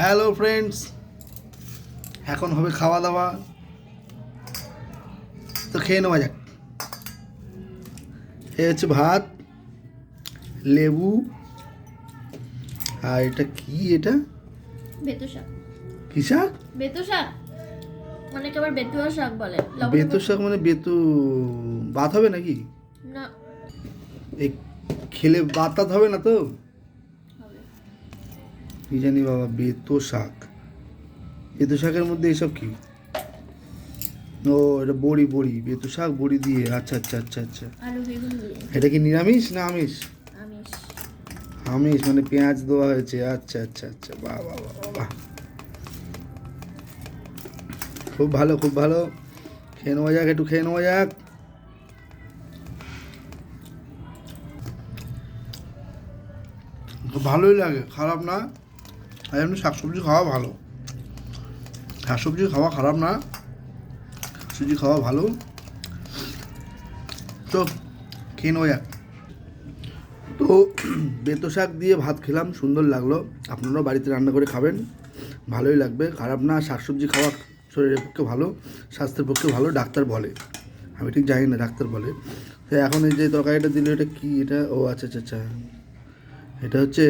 Hello friends, এখন হবে খাওয়া দাওয়া। তো খেয়ে নেওয়া যাক। এ হচ্ছে ভাত, লেবু, আর এটা কি? এটা বেতু শাক। কি শাক? বেতু শাক, অনেকে আবার বেতুয়া শাক বলে। বেতু শাক মানে বেতু ভাত হবে নাকি? না, এই খেলে ভাত টাত হবে না তো? হবে। কি জানি বাবা, বেতু শাক। বেতু শাকের মধ্যে এসব কি? ও, এটা বড়ি বড়ি, বেতু শাক বড়ি দিয়ে। আচ্ছা আচ্ছা আচ্ছা আচ্ছা। আলু বেগুন দিয়ে। এটা কি নিরামিষ না আমিষ? আমিষ। আমিষ মানে পেঁয়াজ দেওয়া হয়েছে। আচ্ছা আচ্ছা আচ্ছা, বাহ বাহ বাহ বাহ, খুব ভালো খুব ভালো। খেয়ে নেওয়া যাক, একটু খেয়ে নেওয়া যাক। খুব ভালোই লাগে, খারাপ না। আর এমনি শাকসবজি খাওয়া ভালো, শাকসবজি খাওয়া খারাপ না, শাকসবজি খাওয়া ভালো। তো খেয়ে নেওয়া যাক। তো বেতো শাক দিয়ে ভাত খেলাম, সুন্দর লাগলো। আপনারাও বাড়িতে রান্না করে খাবেন, ভালোই লাগবে, খারাপ না। শাকসবজি খাওয়া শরীরের পক্ষে ভালো, স্বাস্থ্যের পক্ষে ভালো, ডাক্তার বলে। আমি ঠিক জানি না, ডাক্তার বলে। তো এখন এই যে তরকারিটা দিল, এটা কি? এটা ও আচ্ছা আচ্ছা আচ্ছা, এটা হচ্ছে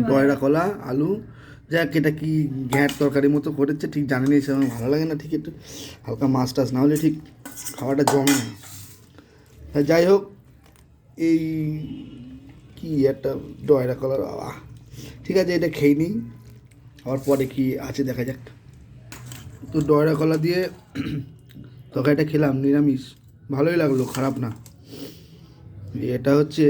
ডয়রা কলা আলু। যাক, এটা কি ঘ্যাঁট তরকারির মতো করেছে, ঠিক জানি না, সেরকম ভালো লাগে না ঠিক। একটু হালকা মাছ টাছ না হলে ঠিক খাওয়াটা জমে না। যাই হোক, এই কি একটা ডয়রা কলার বাবা। ঠিক আছে, এটা খেয়ে নিই, আবার পরে কি আছে দেখা যাক। তো ডয়রা কলা দিয়ে তরকারিটা খেলাম, নিরামিষ, ভালোই লাগলো, খারাপ না। এটা হচ্ছে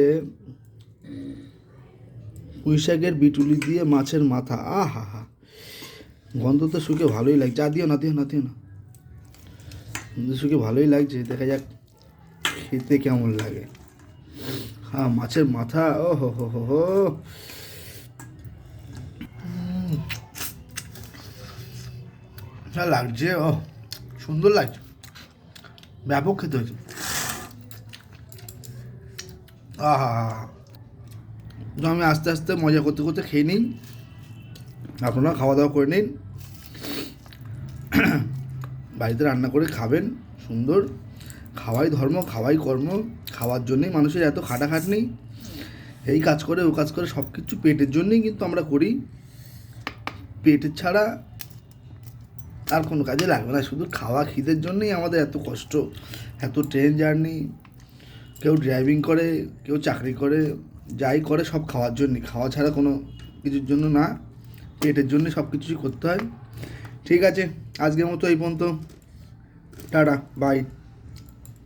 পুঁই শাকের বিটুলি দিয়ে মাছের মাথা। হা হা, গন্ধ তো শুকে ভালোই লাগছে। দিও না দিও না দিও না, গন্ধ শুকে ভালোই লাগছে, দেখা যাক খেতে কেমন লাগে। হ্যাঁ, মাছের মাথা, ও হো হো হো হো, যা লাগছে, ও সুন্দর লাগছে, ব্যাপক খেতে হয়েছে। আহা, তো আমি আস্তে আস্তে মজা করতে করতে খেয়ে নিই, আপনারা খাওয়া দাওয়া করে নিন। বাড়িতে রান্না করে খাবেন, সুন্দর। খাওয়াই ধর্ম, খাওয়াই কর্ম। খাওয়ার জন্যই মানুষের এত খাটাখাটনি। এই কাজ করে ও কাজ করে, সব কিছু পেটের জন্যই কিন্তু আমরা করি। পেটের ছাড়া আর কোনো কাজে লাগবে না, শুধু খাওয়া খিদের জন্যই আমাদের এত কষ্ট, এত ট্রেন জার্নি। কেউ ড্রাইভিং করে, কেউ চাকরি করে, যাই করে সব খাওয়ার জন্যই। খাওয়া ছাড়া কোনো কিছুর জন্য না, পেটের জন্যই সব কিছুই করতে হয়। ঠিক আছে, আজকের মতো এই পর্যন্ত। Tata, by.